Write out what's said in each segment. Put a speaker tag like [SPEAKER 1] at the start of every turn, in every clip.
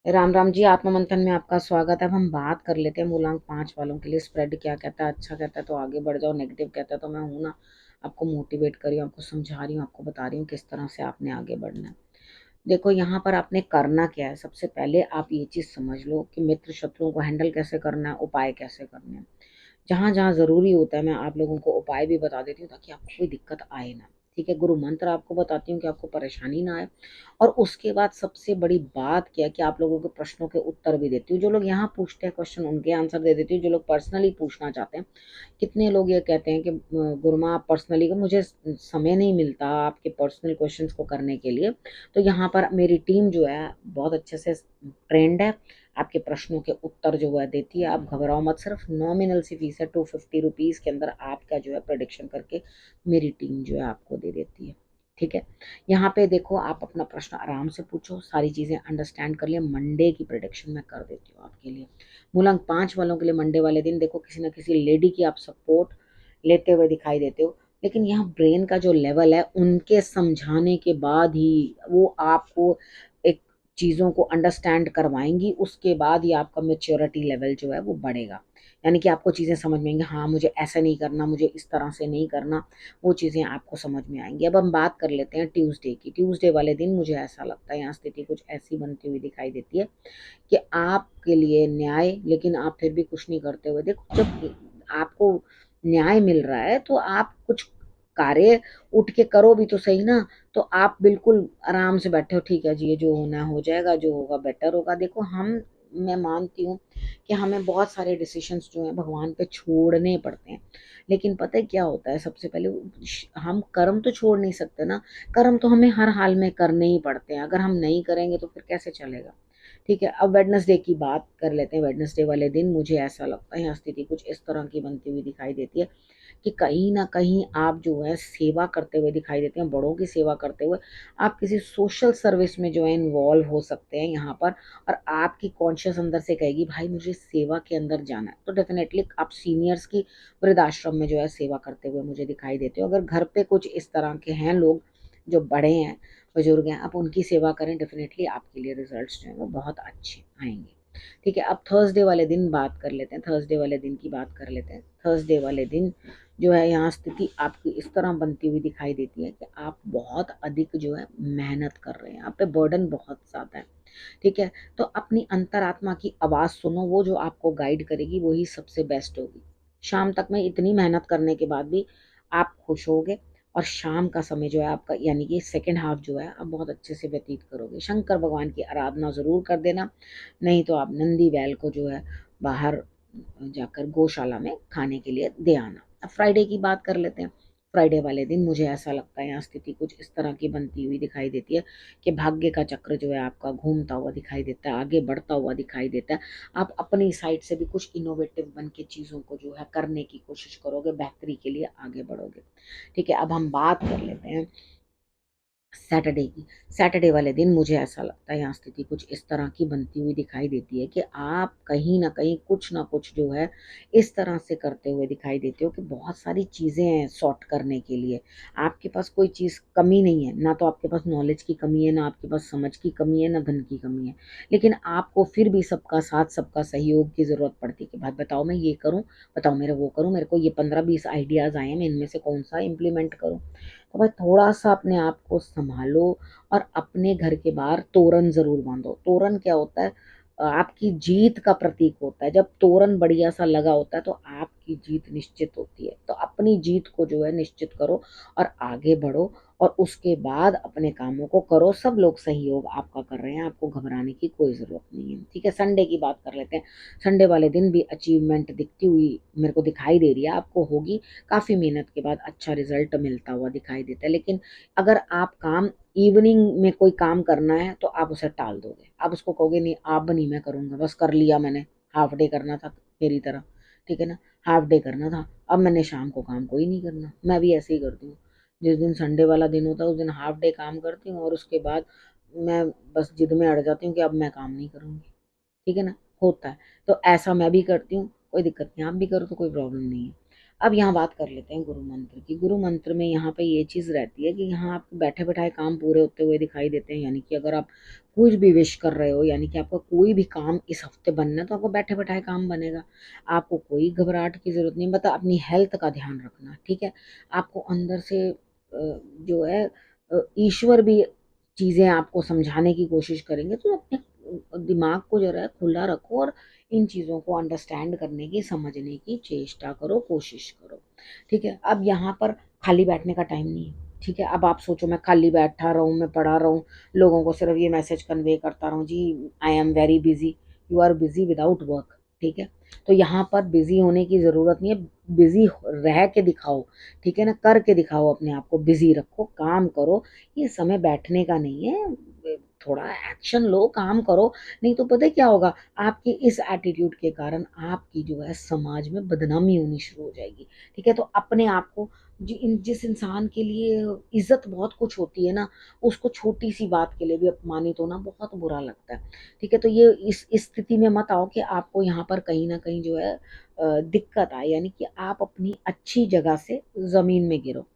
[SPEAKER 1] राम राम जी। आत्म मंथन में आपका स्वागत है। अब हम बात कर लेते हैं मूलांक 5 वालों के लिए स्प्रेड क्या कहता है। अच्छा कहता है तो आगे बढ़ जाओ, नेगेटिव कहता है तो मैं हूं ना, आपको मोटिवेट कर रही हूँ, आपको समझा रही हूँ, आपको बता रही हूँ किस तरह से आपने आगे बढ़ना है। देखो यहाँ पर आपने करना क्या है। सबसे पहले आप ये चीज समझ लो कि मित्र शत्रुओं को हैंडल कैसे करना है, उपाय कैसे करने हैं। जहाँ जहाँ ज़रूरी होता है मैं आप लोगों को उपाय भी बता देती हूँ ताकि आपको कोई दिक्कत आए ना। ठीक है, गुरु मंत्र आपको बताती हूँ कि आपको परेशानी ना आए। और उसके बाद सबसे बड़ी बात क्या है कि आप लोगों के प्रश्नों के उत्तर भी देती हूँ। जो लोग यहाँ पूछते हैं क्वेश्चन उनके आंसर दे देती हूँ। जो लोग पर्सनली पूछना चाहते हैं, कितने लोग ये कहते हैं कि गुरुमा आप पर्सनली का मुझे समय नहीं मिलता आपके पर्सनल क्वेश्चंस को करने के लिए। तो यहाँ पर मेरी टीम जो है बहुत अच्छे से ट्रेंड है, आपके प्रश्नों के उत्तर जो है देती है। आप घबराओ मत, सिर्फ नॉमिनल सी फीस है, 250 रुपीज़ के अंदर आपका जो है प्रोडिक्शन करके मेरी टीम जो है आपको दे देती है। ठीक है, यहाँ पे देखो आप अपना प्रश्न आराम से पूछो, सारी चीज़ें अंडरस्टैंड कर लिया। मंडे की प्रोडिक्शन मैं कर देती हूँ आपके लिए। मूलांक 5 वालों के लिए मंडे वाले दिन देखो किसी ना किसी लेडी की आप सपोर्ट लेते हुए दिखाई देते हो। लेकिन यहाँ ब्रेन का जो लेवल है उनके समझाने के बाद ही वो आपको एक चीज़ों को अंडरस्टैंड करवाएंगी, उसके बाद ही आपका मेच्योरिटी लेवल जो है वो बढ़ेगा। यानी कि आपको चीज़ें समझ में आएंगी, हाँ मुझे ऐसा नहीं करना, मुझे इस तरह से नहीं करना, वो चीज़ें आपको समझ में आएंगी। अब हम बात कर लेते हैं ट्यूसडे की। ट्यूसडे वाले दिन मुझे ऐसा लगता है यहाँ स्थिति कुछ ऐसी बनती हुई दिखाई देती है कि आपके लिए न्याय, लेकिन आप फिर भी कुछ नहीं करते हुए। देखो जब आपको न्याय मिल रहा है तो आप कुछ कार्य उठ के करो भी तो सही ना। तो आप बिल्कुल आराम से बैठे हो, ठीक है जी ये जो होना हो जाएगा, जो होगा बेटर होगा। देखो हम, मैं मानती हूँ कि हमें बहुत सारे डिसीशंस जो हैं भगवान पे छोड़ने पड़ते हैं। लेकिन पता है क्या होता है, सबसे पहले हम कर्म तो छोड़ नहीं सकते ना। कर्म तो हमें हर हाल में करने ही पड़ते हैं, अगर हम नहीं करेंगे तो फिर कैसे चलेगा। ठीक है, अब वेडनेसडे की बात कर लेते हैं। वेडनेसडे वाले दिन मुझे ऐसा लगता है यहाँ स्थिति कुछ इस तरह की बनती हुई दिखाई देती है कि कहीं ना कहीं आप जो है सेवा करते हुए दिखाई देते हैं, बड़ों की सेवा करते हुए। आप किसी सोशल सर्विस में जो है इन्वॉल्व हो सकते हैं यहाँ पर। और आपकी कॉन्शियस अंदर से कहेगी भाई मुझे सेवा के अंदर जाना है, तो डेफिनेटली आप सीनियर्स की वृद्धाश्रम में जो है सेवा करते हुए मुझे दिखाई देते हो। अगर घर पे कुछ इस तरह के हैं लोग जो बड़े हैं, बुजुर्ग हैं, आप उनकी सेवा करें, डेफिनेटली आपके लिए रिजल्ट्स जो हैं वो बहुत अच्छे आएंगे। ठीक है, अब थर्सडे वाले दिन बात कर लेते हैं। थर्सडे वाले दिन की बात कर लेते हैं। थर्सडे वाले दिन जो है यहाँ स्थिति आपकी इस तरह बनती हुई दिखाई देती है कि आप बहुत अधिक जो है मेहनत कर रहे हैं, आप पे बर्डन बहुत ज़्यादा है। ठीक है, तो अपनी अंतरात्मा की आवाज़ सुनो, वो जो आपको गाइड करेगी वही सबसे बेस्ट होगी। शाम तक में इतनी मेहनत करने के बाद भी आप खुश होगे। और शाम का समय जो है आपका, यानी कि सेकंड हाफ जो है आप बहुत अच्छे से व्यतीत करोगे। शंकर भगवान की आराधना ज़रूर कर देना, नहीं तो आप नंदी बैल को जो है बाहर जाकर गौशाला में खाने के लिए दे आना। अब फ्राइडे की बात कर लेते हैं। फ्राइडे वाले दिन मुझे ऐसा लगता है यहाँ स्थिति कुछ इस तरह की बनती हुई दिखाई देती है कि भाग्य का चक्र जो है आपका घूमता हुआ दिखाई देता है, आगे बढ़ता हुआ दिखाई देता है। आप अपनी साइड से भी कुछ इनोवेटिव बन के चीज़ों को जो है करने की कोशिश करोगे, बेहतरी के लिए आगे बढ़ोगे। ठीक है, अब हम बात कर लेते हैं सैटरडे की। सैटरडे वाले दिन मुझे ऐसा लगता है यहाँ स्थिति कुछ इस तरह की बनती हुई दिखाई देती है कि आप कहीं ना कहीं कुछ ना कुछ जो है इस तरह से करते हुए दिखाई देते हो कि बहुत सारी चीज़ें हैं सॉर्ट करने के लिए। आपके पास कोई चीज़ कमी नहीं है, ना तो आपके पास नॉलेज की कमी है, ना आपके पास समझ की कमी है, ना धन की कमी है। लेकिन आपको फिर भी सबका साथ सबका सहयोग की ज़रूरत पड़ती है कि भाई बताओ मैं ये करूँ, बताओ मेरे वो करूँ, मेरे को ये 15-20 आइडियाज़ आए हैं, मैं इनमें से कौन सा इम्प्लीमेंट करूँ। तो भाई थोड़ा-सा अपने आप को सँभालो और अपने घर के बाहर तोरण ज़रूर बाँधो। तोरण क्या होता है? आपकी जीत का प्रतीक होता है। जब तोरण बढ़िया-सा लगा होता है तो आपकी जीत निश्चित होती है। तो अपनी जीत को जो है निश्चित करो और आगे बढ़ो और उसके बाद अपने कामों को करो। सब लोग सहयोग आपका कर रहे हैं, आपको घबराने की कोई ज़रूरत नहीं है। ठीक है, संडे की बात कर लेते हैं। संडे वाले दिन भी अचीवमेंट दिखती हुई मेरे को दिखाई दे रही है, आपको होगी। काफ़ी मेहनत के बाद अच्छा रिजल्ट मिलता हुआ दिखाई देता है। लेकिन अगर आप काम इवनिंग में कोई काम करना है तो आप उसे टाल दोगे। आप उसको कहोगे नहीं अब नहीं मैं करूँगा, बस कर लिया मैंने, हाफ डे करना था मेरी तरह। ठीक है ना, हाफ डे करना था, अब मैंने शाम को काम कोई नहीं करना। मैं भी ऐसे ही करती हूँ, जिस दिन संडे वाला दिन होता है उस दिन हाफ डे काम करती हूँ और उसके बाद मैं बस जिद में अड़ जाती हूँ कि अब मैं काम नहीं करूँगी। ठीक है ना, होता है। तो ऐसा मैं भी करती हूँ, कोई दिक्कत नहीं, आप भी करो तो कोई प्रॉब्लम नहीं है। अब यहाँ बात कर लेते हैं गुरु मंत्र की। गुरु मंत्र में यहाँ पे ये चीज़ रहती है कि यहाँ आप बैठे बैठाए काम पूरे होते हुए दिखाई देते हैं, यानी कि अगर आप कुछ भी विश कर रहे हो, यानी कि आपका कोई भी काम इस हफ्ते बनना है तो आपको बैठे बैठाए काम बनेगा। आपको कोई घबराहट की जरूरत नहीं, मतलब अपनी हेल्थ का ध्यान रखना, ठीक है। आपको अंदर से जो है ईश्वर भी चीज़ें आपको समझाने की कोशिश करेंगे, तो अपने दिमाग को जो है खुला रखो और इन चीज़ों को अंडरस्टैंड करने की, समझने की चेष्टा करो, कोशिश करो, ठीक है। अब यहाँ पर खाली बैठने का टाइम नहीं है, ठीक है। अब आप सोचो मैं खाली बैठा रहूँ, मैं पढ़ा रहूँ, लोगों को सिर्फ ये मैसेज कन्वे करता रहूँ, जी I am very busy. You are busy without work, ठीक है। तो यहाँ पर बिजी होने की ज़रूरत नहीं है, बिजी रह के दिखाओ, ठीक है ना, करके दिखाओ, अपने आप को बिजी रखो, काम करो। ये समय बैठने का नहीं है, थोड़ा एक्शन लो, काम करो। नहीं तो पता है क्या होगा, आपके इस एटीट्यूड के कारण आपकी जो है समाज में बदनामी होनी शुरू हो जाएगी, ठीक है। तो अपने आप को जिस इंसान के लिए इज्जत बहुत कुछ होती है ना, उसको छोटी सी बात के लिए भी अपमानित होना बहुत बुरा लगता है, ठीक है। तो ये इस स्थिति में मत आओ कि आपको यहाँ पर कहीं ना कहीं जो है दिक्कत आए, यानी कि आप अपनी अच्छी जगह से जमीन में गिरो,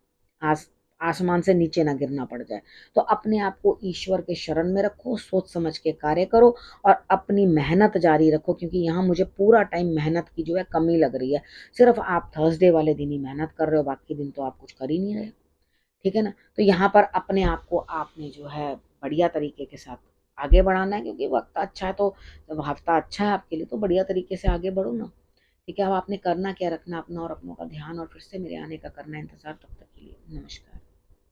[SPEAKER 1] आस आसमान से नीचे ना गिरना पड़ जाए। तो अपने आप को ईश्वर के शरण में रखो, सोच समझ के कार्य करो और अपनी मेहनत जारी रखो, क्योंकि यहाँ मुझे पूरा टाइम मेहनत की जो है कमी लग रही है। सिर्फ आप थर्सडे वाले दिन ही मेहनत कर रहे हो, बाकी दिन तो आप कुछ कर ही नहीं रहे, ठीक है ना। तो यहाँ पर अपने आप को आपने जो है बढ़िया तरीके के साथ आगे बढ़ाना है, क्योंकि वक्त अच्छा है, तो जब हफ्ता अच्छा है आपके लिए तो बढ़िया तरीके से आगे बढ़ो ना, ठीक है। अब आपने करना क्या, रखना अपना और अपनों का ध्यान, और फिर से मेरे आने का करना इंतजार। तब तक के लिए नमस्कार।